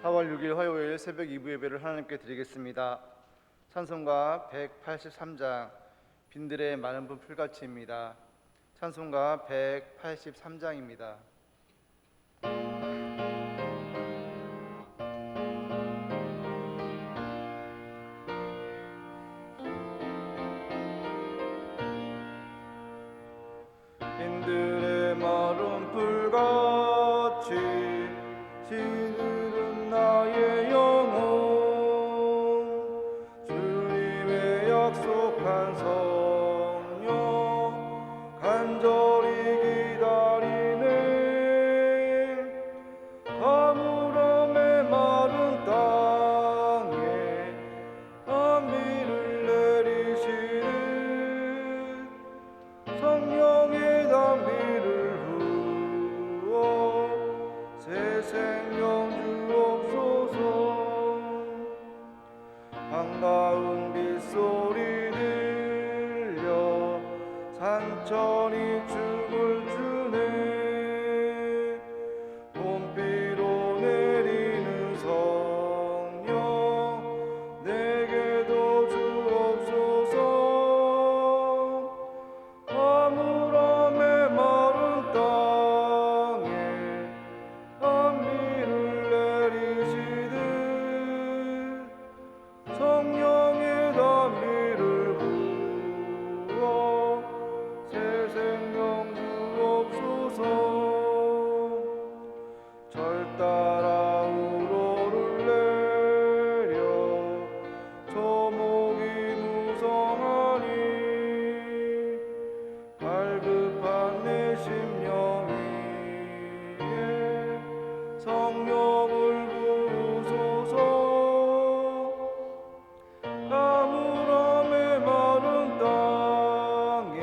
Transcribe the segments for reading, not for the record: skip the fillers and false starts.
4월 6일 화요일 새벽 2부 예배를 하나님께 드리겠습니다. 찬송가 183장 빈들의 많은 분 풀같이입니다. 찬송가 183장입니다. 빈들의 마른 풀같이 시들은 나의 영혼, 주님의 약속한 성령 간절히 기다리네. 가물음의 마른 땅에 단비를 내리시는 성령의 단비를 부어 새 생명 주옵소서. 반가운 빗소리 들려 산천이 춤을 추네. 봄비로 내리는 성령 내게도 주옵소서. 가물음의 마른 땅에 단비를 내리시듯 성령의 단비를 부어 새 생명 주옵소서. 절 따라 우러를 내려 초목이 무성하니 갈급한 내 심령 위에 성령을 부으소서. 가물음의 마른 땅에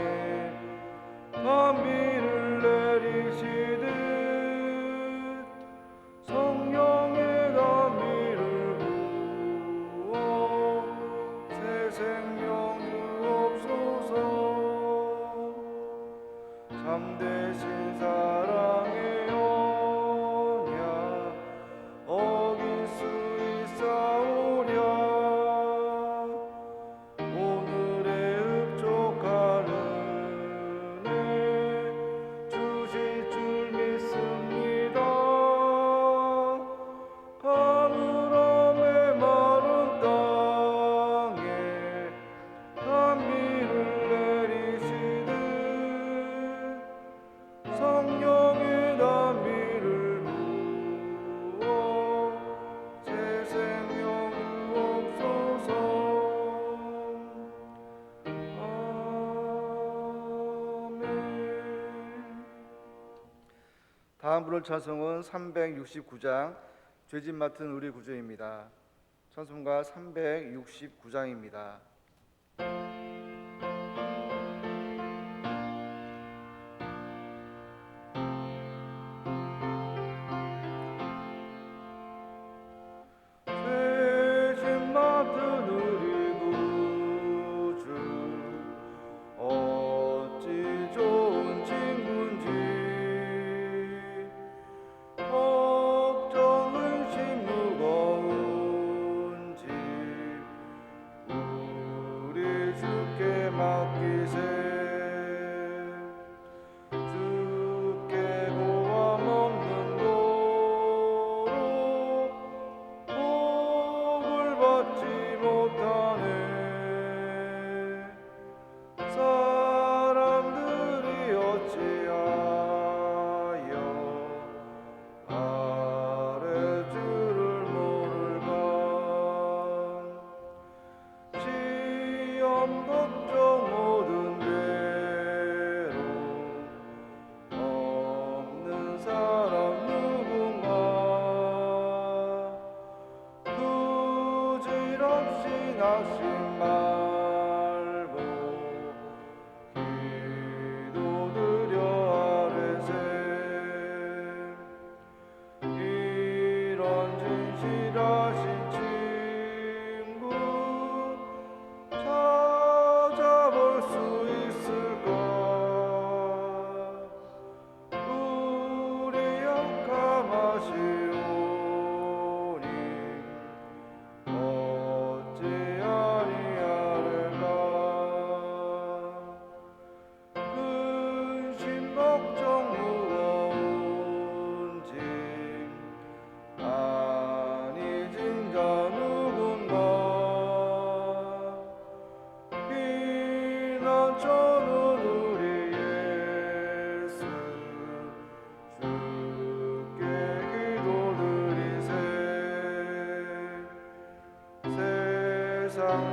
단비를 내리시듯 성령의 단비를 부어 새 생명 주옵소서. 참되신 사랑의 언약 어길 수 있사오랴. 오늘의 흡족한 은혜 주실 줄 믿습니다. 가물음의 마른 땅에 단비를 내리시듯 성령의 단비를 부어 새 생명 주옵소서. 아멘. 다음 부를 찬송은 369장 죄짐 맡은 우리 구주입니다. 찬송가 369장입니다. 죄짐 맡은 우리 구주 어찌 좋은 친구인지. 걱정 의심 무거운 짐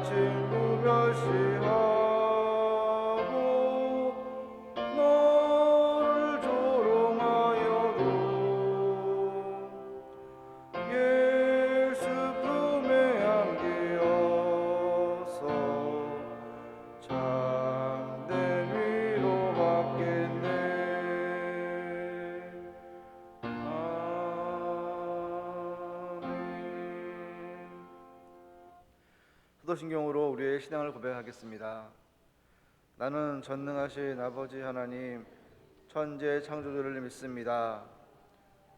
친구 멸시하고 너를 조롱하여도 예수 품에 안기어서 참된 위로 받겠네. 사도신경으로 우리의 신앙을 고백하겠습니다. 나는 전능하신 아버지 하나님 천재 창조주를 믿습니다.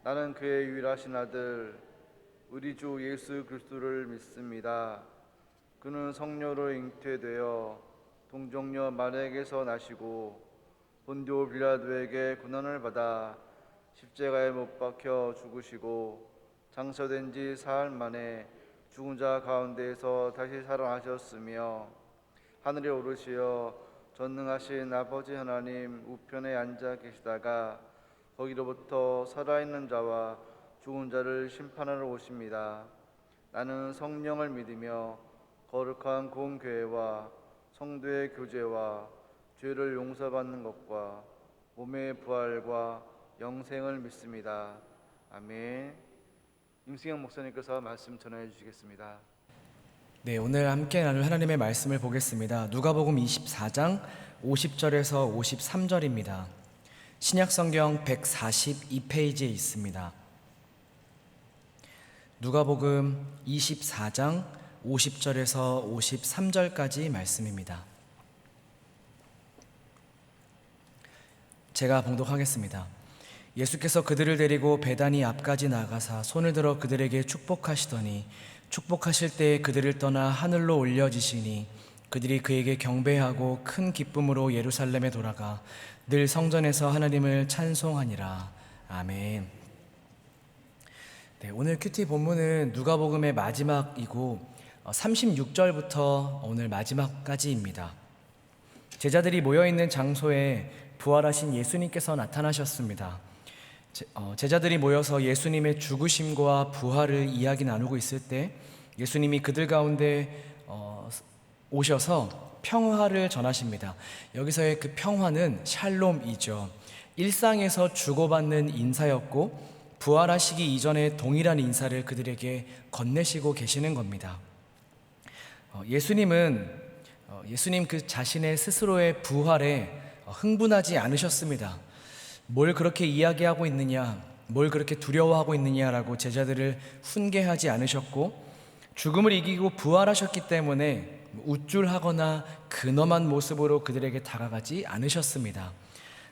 나는 그의 유일하신 아들 우리 주 예수 그리스도를 믿습니다. 그는 성령으로 잉태되어 동정녀 마리아에게서 나시고 본디오 빌라도에게 고난을 받아 십자가에 못 박혀 죽으시고 장사된 지 사흘 만에 죽은 자 가운데에서 다시 살아나셨으며 하늘에 오르시어 전능하신 아버지 하나님 우편에 앉아 계시다가 거기로부터 살아있는 자와 죽은 자를 심판하러 오십니다. 나는 성령을 믿으며 거룩한 공교회와 성도의 교제와 죄를 용서받는 것과 몸의 부활과 영생을 믿습니다. 아멘. 임승영 목사님께서 말씀 전해 주시겠습니다. 네, 오늘 함께 나눌 하나님의 말씀을 보겠습니다. 누가복음 24장 50절에서 53절입니다. 신약성경 142페이지에 있습니다. 누가복음 24장 50절에서 53절까지 말씀입니다. 제가 봉독하겠습니다. 예수께서 그들을 데리고 베다니 앞까지 나가사 손을 들어 그들에게 축복하시더니 축복하실 때에 그들을 떠나 하늘로 올려지시니 그들이 그에게 경배하고 큰 기쁨으로 예루살렘에 돌아가 늘 성전에서 하나님을 찬송하니라. 아멘. 네, 오늘 큐티 본문은 누가복음의 마지막이고 36절부터 오늘 마지막까지입니다. 제자들이 모여있는 장소에 부활하신 예수님께서 나타나셨습니다. 제자들이 모여서 예수님의 죽으심과 부활을 이야기 나누고 있을 때 예수님이 그들 가운데 오셔서 평화를 전하십니다. 여기서의 그 평화는 샬롬이죠. 일상에서 주고받는 인사였고 부활하시기 이전에 동일한 인사를 그들에게 건네시고 계시는 겁니다. 예수님 그 자신의 스스로의 부활에 흥분하지 않으셨습니다. 뭘 그렇게 이야기하고 있느냐, 뭘 그렇게 두려워하고 있느냐라고 제자들을 훈계하지 않으셨고 죽음을 이기고 부활하셨기 때문에 우쭐하거나 근엄한 모습으로 그들에게 다가가지 않으셨습니다.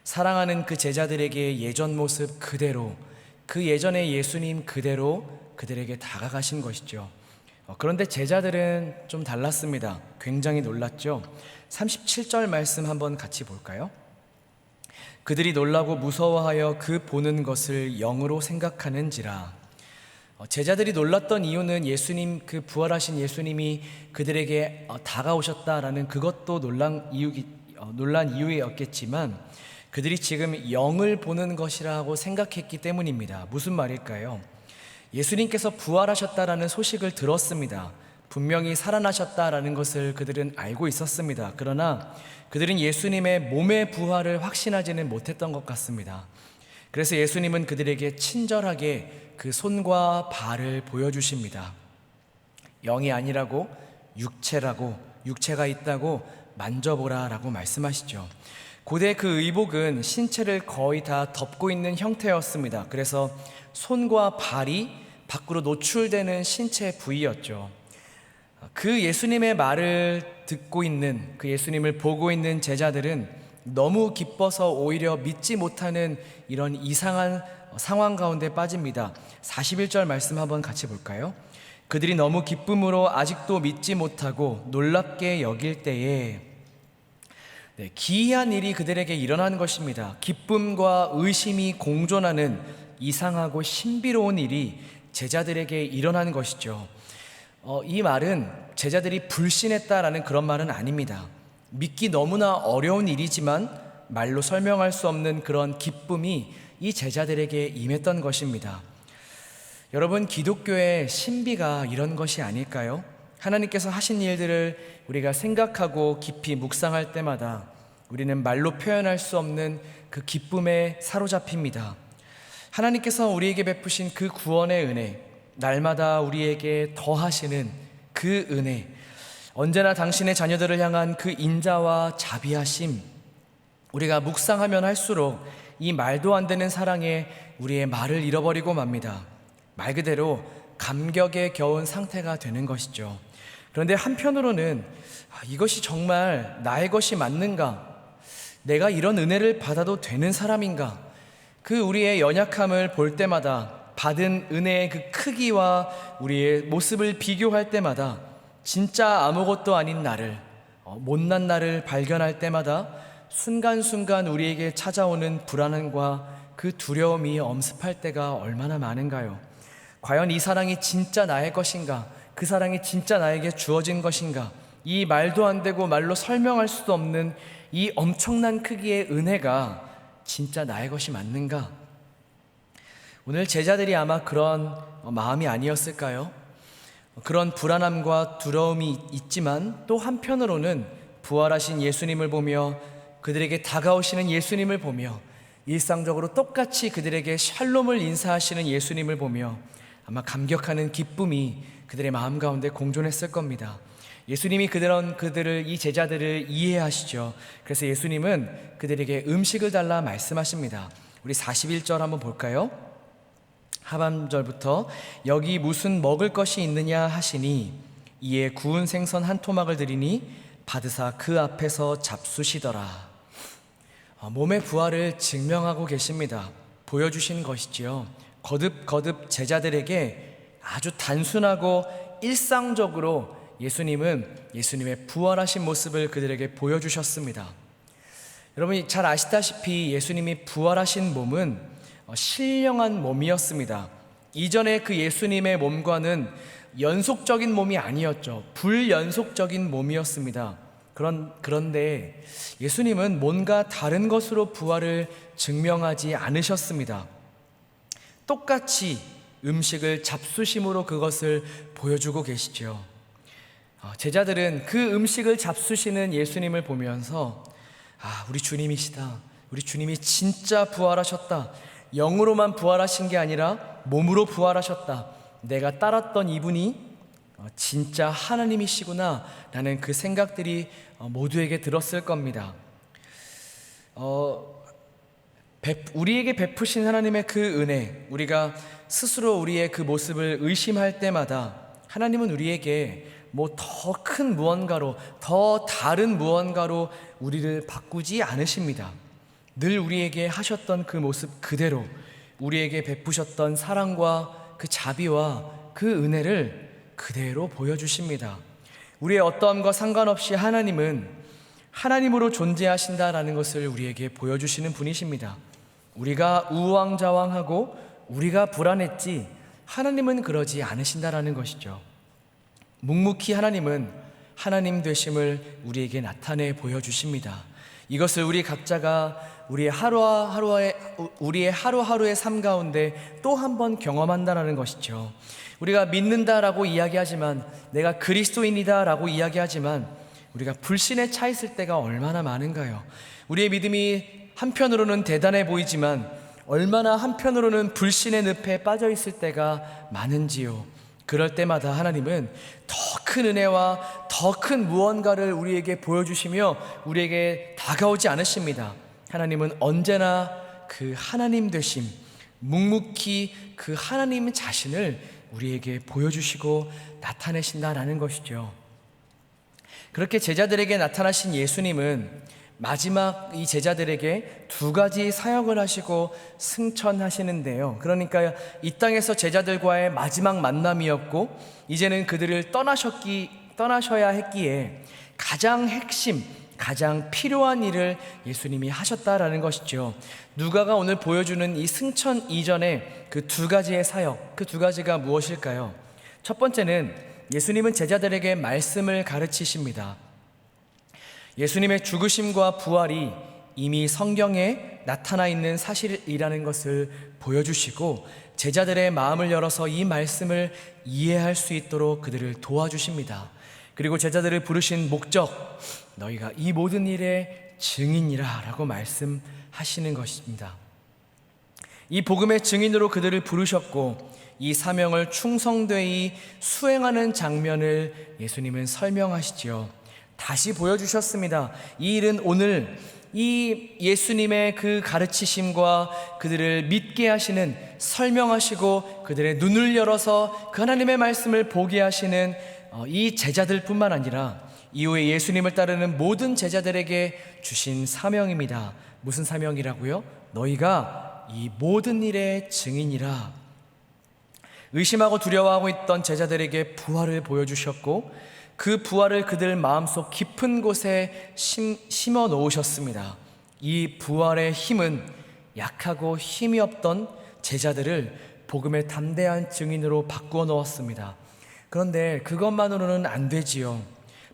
사랑하는 그 제자들에게 예전 모습 그대로, 그 예전의 예수님 그대로 그들에게 다가가신 것이죠. 그런데 제자들은 좀 달랐습니다. 굉장히 놀랐죠. 37절 말씀 한번 같이 볼까요? 그들이 놀라고 무서워하여 그 보는 것을 영으로 생각하는지라. 제자들이 놀랐던 이유는 예수님, 그 부활하신 예수님이 그들에게 다가오셨다라는 그것도 놀란 이유였겠지만 그들이 지금 영을 보는 것이라고 생각했기 때문입니다. 무슨 말일까요? 예수님께서 부활하셨다라는 소식을 들었습니다. 분명히 살아나셨다라는 것을 그들은 알고 있었습니다. 그러나 그들은 예수님의 몸의 부활을 확신하지는 못했던 것 같습니다. 그래서 예수님은 그들에게 친절하게 그 손과 발을 보여주십니다. 영이 아니라고 육체가 있다고 만져보라 라고 말씀하시죠. 고대 그 의복은 신체를 거의 다 덮고 있는 형태였습니다. 그래서 손과 발이 밖으로 노출되는 신체 부위였죠. 그 예수님의 말을 듣고 있는, 그 예수님을 보고 있는 제자들은 너무 기뻐서 오히려 믿지 못하는 이런 이상한 상황 가운데 빠집니다. 41절 말씀 한번 같이 볼까요? 그들이 너무 기쁨으로 아직도 믿지 못하고 놀랍게 여길 때에 기이한 일이 그들에게 일어난 것입니다. 기쁨과 의심이 공존하는 이상하고 신비로운 일이 제자들에게 일어난 것이죠. 이 말은 제자들이 불신했다라는 그런 말은 아닙니다. 믿기 너무나 어려운 일이지만 말로 설명할 수 없는 그런 기쁨이 이 제자들에게 임했던 것입니다. 여러분, 기독교의 신비가 이런 것이 아닐까요? 하나님께서 하신 일들을 우리가 생각하고 깊이 묵상할 때마다 우리는 말로 표현할 수 없는 그 기쁨에 사로잡힙니다. 하나님께서 우리에게 베푸신 그 구원의 은혜, 날마다 우리에게 더하시는 그 은혜, 언제나 당신의 자녀들을 향한 그 인자와 자비하심, 우리가 묵상하면 할수록 이 말도 안 되는 사랑에 우리의 말을 잃어버리고 맙니다. 말 그대로 감격에 겨운 상태가 되는 것이죠. 그런데 한편으로는 이것이 정말 나의 것이 맞는가? 내가 이런 은혜를 받아도 되는 사람인가? 그 우리의 연약함을 볼 때마다, 받은 은혜의 그 크기와 우리의 모습을 비교할 때마다, 진짜 아무것도 아닌 나를, 못난 나를 발견할 때마다 순간순간 우리에게 찾아오는 불안함과 그 두려움이 엄습할 때가 얼마나 많은가요? 과연 이 사랑이 진짜 나의 것인가? 그 사랑이 진짜 나에게 주어진 것인가? 이 말도 안 되고 말로 설명할 수도 없는 이 엄청난 크기의 은혜가 진짜 나의 것이 맞는가? 오늘 제자들이 아마 그런 마음이 아니었을까요? 그런 불안함과 두려움이 있지만 또 한편으로는 부활하신 예수님을 보며, 그들에게 다가오시는 예수님을 보며, 일상적으로 똑같이 그들에게 샬롬을 인사하시는 예수님을 보며 아마 감격하는 기쁨이 그들의 마음 가운데 공존했을 겁니다. 예수님이 그들을, 이 제자들을 이해하시죠. 그래서 예수님은 그들에게 음식을 달라 말씀하십니다. 우리 41절 한번 볼까요? 하반절부터 여기 무슨 먹을 것이 있느냐 하시니 이에 구운 생선 한 토막을 드리니 받으사 그 앞에서 잡수시더라. 몸의 부활을 증명하고 계십니다. 보여주신 것이지요. 거듭 제자들에게 아주 단순하고 일상적으로 예수님의 부활하신 모습을 그들에게 보여주셨습니다. 여러분이 잘 아시다시피 예수님이 부활하신 몸은 신령한 몸이었습니다. 이전에 그 예수님의 몸과는 연속적인 몸이 아니었죠. 불연속적인 몸이었습니다. 그런데 예수님은 뭔가 다른 것으로 부활을 증명하지 않으셨습니다. 똑같이 음식을 잡수심으로 그것을 보여주고 계시죠. 제자들은 그 음식을 잡수시는 예수님을 보면서 우리 주님이시다. 우리 주님이 진짜 부활하셨다. 영으로만 부활하신 게 아니라 몸으로 부활하셨다. 내가 따랐던 이분이 진짜 하나님이시구나 라는 그 생각들이 모두에게 들었을 겁니다. 우리에게 베푸신 하나님의 그 은혜, 우리가 스스로 우리의 그 모습을 의심할 때마다 하나님은 우리에게 더 큰 무언가로, 더 다른 무언가로 우리를 바꾸지 않으십니다. 늘 우리에게 하셨던 그 모습 그대로, 우리에게 베푸셨던 사랑과 그 자비와 그 은혜를 그대로 보여주십니다. 우리의 어떠함과 상관없이 하나님은 하나님으로 존재하신다라는 것을 우리에게 보여주시는 분이십니다. 우리가 우왕좌왕하고 우리가 불안했지 하나님은 그러지 않으신다라는 것이죠. 묵묵히 하나님은 하나님 되심을 우리에게 나타내 보여주십니다. 이것을 우리 각자가 우리의 하루하루의 삶 가운데 또 한 번 경험한다는 것이죠. 우리가 믿는다라고 이야기하지만, 내가 그리스도인이다라고 이야기하지만 우리가 불신에 차 있을 때가 얼마나 많은가요? 우리의 믿음이 한편으로는 대단해 보이지만 얼마나 한편으로는 불신의 늪에 빠져 있을 때가 많은지요. 그럴 때마다 하나님은 더 큰 은혜와 더 큰 무언가를 우리에게 보여주시며 우리에게 다가오지 않으십니다. 하나님은 언제나 그 하나님 되심, 묵묵히 그 하나님 자신을 우리에게 보여주시고 나타내신다라는 것이죠. 그렇게 제자들에게 나타나신 예수님은 마지막 이 제자들에게 두 가지 사역을 하시고 승천하시는데요. 그러니까 이 땅에서 제자들과의 마지막 만남이었고, 이제는 그들을 떠나셔야 했기에 가장 핵심, 가장 필요한 일을 예수님이 하셨다라는 것이죠. 누가가 오늘 보여주는 이 승천 이전에 그 두 가지의 사역, 그 두 가지가 무엇일까요? 첫 번째는 예수님은 제자들에게 말씀을 가르치십니다. 예수님의 죽으심과 부활이 이미 성경에 나타나 있는 사실이라는 것을 보여주시고, 제자들의 마음을 열어서 이 말씀을 이해할 수 있도록 그들을 도와주십니다. 그리고 제자들을 부르신 목적, 너희가 이 모든 일의 증인이라 라고 말씀하시는 것입니다. 이 복음의 증인으로 그들을 부르셨고 이 사명을 충성되이 수행하는 장면을 예수님은 설명하시지요. 다시 보여주셨습니다. 이 일은 오늘 이 예수님의 그 가르치심과 그들을 믿게 하시는, 설명하시고 그들의 눈을 열어서 그 하나님의 말씀을 보게 하시는 이 제자들뿐만 아니라 이후에 예수님을 따르는 모든 제자들에게 주신 사명입니다. 무슨 사명이라고요? 너희가 이 모든 일의 증인이라. 의심하고 두려워하고 있던 제자들에게 부활을 보여주셨고 그 부활을 그들 마음속 깊은 곳에 심어 놓으셨습니다. 이 부활의 힘은 약하고 힘이 없던 제자들을 복음의 담대한 증인으로 바꾸어 놓았습니다. 그런데 그것만으로는 안 되지요.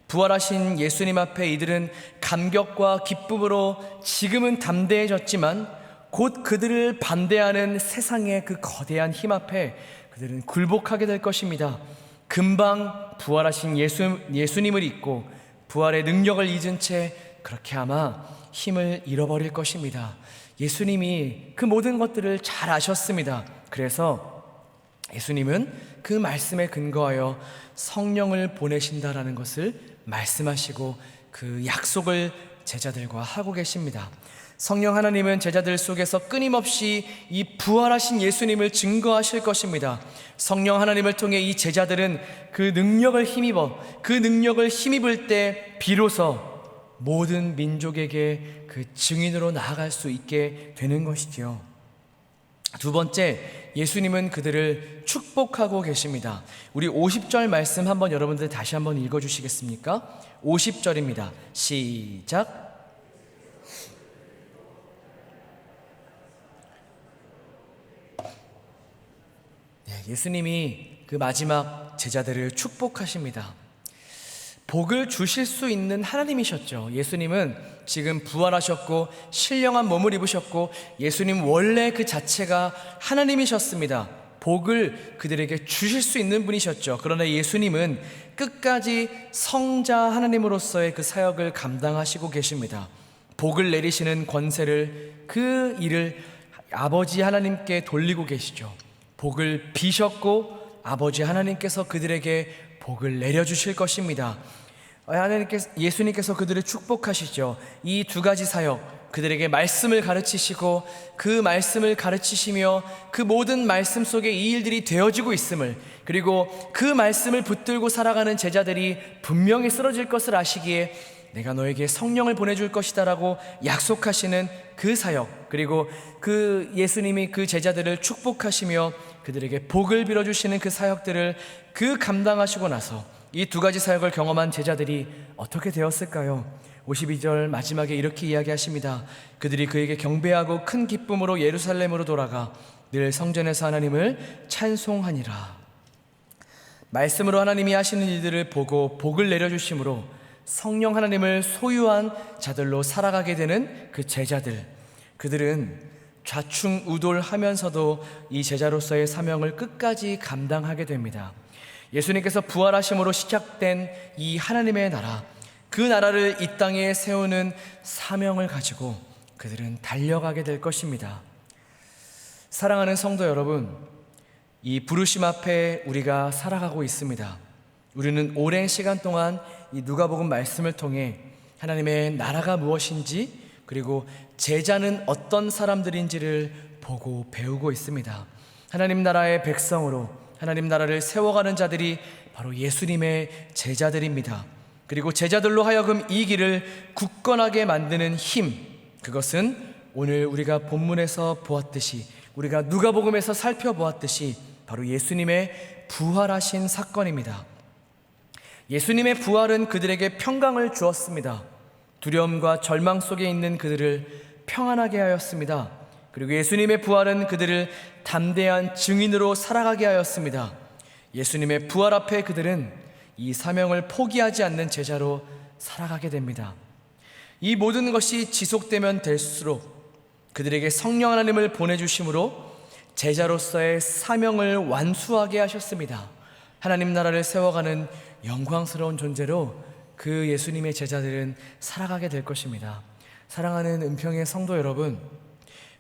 부활하신 예수님 앞에 이들은 감격과 기쁨으로 지금은 담대해졌지만 곧 그들을 반대하는 세상의 그 거대한 힘 앞에 그들은 굴복하게 될 것입니다. 금방 부활하신 예수님을 잊고 부활의 능력을 잊은 채 그렇게 아마 힘을 잃어버릴 것입니다. 예수님이 그 모든 것들을 잘 아셨습니다. 그래서 예수님은 그 말씀에 근거하여 성령을 보내신다라는 것을 말씀하시고 그 약속을 제자들과 하고 계십니다. 성령 하나님은 제자들 속에서 끊임없이 이 부활하신 예수님을 증거하실 것입니다. 성령 하나님을 통해 이 제자들은 그 능력을 힘입을 때 비로소 모든 민족에게 그 증인으로 나아갈 수 있게 되는 것이지요. 두 번째, 예수님은 그들을 축복하고 계십니다. 우리 50절 말씀 한번 여러분들 다시 한번 읽어주시겠습니까? 50절입니다. 시작. 예수님이 그 마지막 제자들을 축복하십니다. 복을 주실 수 있는 하나님이셨죠. 예수님은 지금 부활하셨고 신령한 몸을 입으셨고 예수님 원래 그 자체가 하나님이셨습니다. 복을 그들에게 주실 수 있는 분이셨죠. 그러나 예수님은 끝까지 성자 하나님으로서의 그 사역을 감당하시고 계십니다. 복을 내리시는 권세를, 그 일을 아버지 하나님께 돌리고 계시죠. 복을 비셨고 아버지 하나님께서 그들에게 복을 내려주실 것입니다. 예수님께서 그들을 축복하시죠. 이 두 가지 사역, 그들에게 말씀을 가르치시고 그 말씀을 가르치시며 그 모든 말씀 속에 이 일들이 되어지고 있음을, 그리고 그 말씀을 붙들고 살아가는 제자들이 분명히 쓰러질 것을 아시기에 내가 너에게 성령을 보내줄 것이다 라고 약속하시는 그 사역, 그리고 그 예수님이 그 제자들을 축복하시며 그들에게 복을 빌어주시는 그 사역들을 그 감당하시고 나서 이 두 가지 사역을 경험한 제자들이 어떻게 되었을까요? 52절 마지막에 이렇게 이야기하십니다. 그들이 그에게 경배하고 큰 기쁨으로 예루살렘으로 돌아가 늘 성전에서 하나님을 찬송하니라. 말씀으로 하나님이 하시는 일들을 보고 복을 내려주심으로 성령 하나님을 소유한 자들로 살아가게 되는 그 제자들, 그들은 좌충우돌하면서도 이 제자로서의 사명을 끝까지 감당하게 됩니다. 예수님께서 부활하심으로 시작된 이 하나님의 나라, 그 나라를 이 땅에 세우는 사명을 가지고 그들은 달려가게 될 것입니다. 사랑하는 성도 여러분, 이 부르심 앞에 우리가 살아가고 있습니다. 우리는 오랜 시간 동안 이 누가복음 말씀을 통해 하나님의 나라가 무엇인지, 그리고 제자는 어떤 사람들인지를 보고 배우고 있습니다. 하나님 나라의 백성으로 하나님 나라를 세워가는 자들이 바로 예수님의 제자들입니다. 그리고 제자들로 하여금 이 길을 굳건하게 만드는 힘, 그것은 오늘 우리가 본문에서 보았듯이, 우리가 누가복음에서 살펴보았듯이 바로 예수님의 부활하신 사건입니다. 예수님의 부활은 그들에게 평강을 주었습니다. 두려움과 절망 속에 있는 그들을 평안하게 하였습니다. 그리고 예수님의 부활은 그들을 담대한 증인으로 살아가게 하였습니다. 예수님의 부활 앞에 그들은 이 사명을 포기하지 않는 제자로 살아가게 됩니다. 이 모든 것이 지속되면 될수록 그들에게 성령 하나님을 보내주심으로 제자로서의 사명을 완수하게 하셨습니다. 하나님 나라를 세워가는 영광스러운 존재로 그 예수님의 제자들은 살아가게 될 것입니다. 사랑하는 은평의 성도 여러분,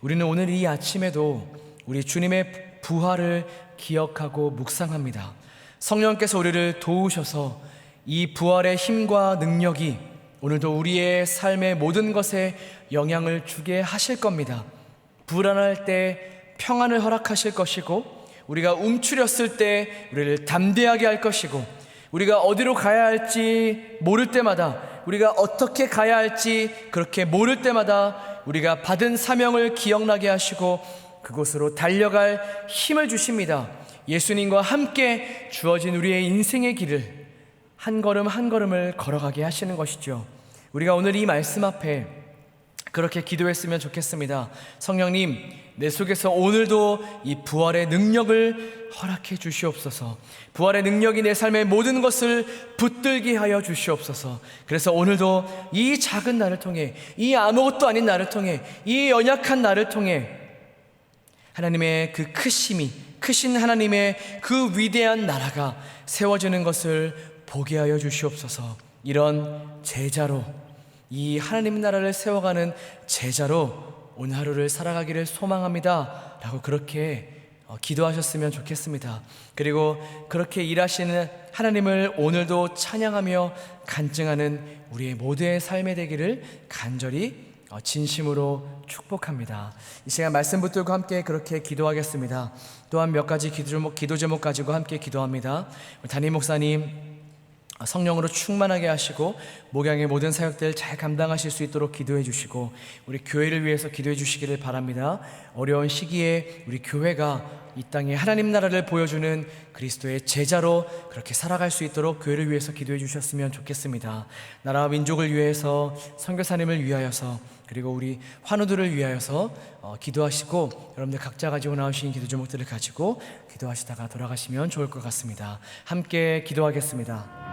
우리는 오늘 이 아침에도 우리 주님의 부활을 기억하고 묵상합니다. 성령께서 우리를 도우셔서 이 부활의 힘과 능력이 오늘도 우리의 삶의 모든 것에 영향을 주게 하실 겁니다. 불안할 때 평안을 허락하실 것이고, 우리가 움츠렸을 때 우리를 담대하게 할 것이고, 우리가 어디로 가야 할지 모를 때마다, 우리가 어떻게 가야 할지 그렇게 모를 때마다 우리가 받은 사명을 기억나게 하시고 그곳으로 달려갈 힘을 주십니다. 예수님과 함께 주어진 우리의 인생의 길을 한 걸음 한 걸음을 걸어가게 하시는 것이죠. 우리가 오늘 이 말씀 앞에 그렇게 기도했으면 좋겠습니다. 성령님, 내 속에서 오늘도 이 부활의 능력을 허락해 주시옵소서. 부활의 능력이 내 삶의 모든 것을 붙들게 하여 주시옵소서. 그래서 오늘도 이 작은 나를 통해, 이 아무것도 아닌 나를 통해, 이 연약한 나를 통해 하나님의 그 크신 하나님의 그 위대한 나라가 세워지는 것을 보게 하여 주시옵소서. 이런 제자로, 이 하나님 나라를 세워가는 제자로 오늘 하루를 살아가기를 소망합니다 라고 그렇게 기도하셨으면 좋겠습니다. 그리고 그렇게 일하시는 하나님을 오늘도 찬양하며 간증하는 우리의 모두의 삶의 되기를 간절히 진심으로 축복합니다. 이 시간 말씀 붙들고 함께 그렇게 기도하겠습니다. 또한 몇 가지 기도 제목 가지고 함께 기도합니다. 담임 목사님 성령으로 충만하게 하시고 목양의 모든 사역들 잘 감당하실 수 있도록 기도해 주시고, 우리 교회를 위해서 기도해 주시기를 바랍니다. 어려운 시기에 우리 교회가 이 땅에 하나님 나라를 보여주는 그리스도의 제자로 그렇게 살아갈 수 있도록 교회를 위해서 기도해 주셨으면 좋겠습니다. 나라와 민족을 위해서, 선교사님을 위하여서, 그리고 우리 환우들을 위하여서 기도하시고, 여러분들 각자 가지고 나오신 기도 제목들을 가지고 기도하시다가 돌아가시면 좋을 것 같습니다. 함께 기도하겠습니다.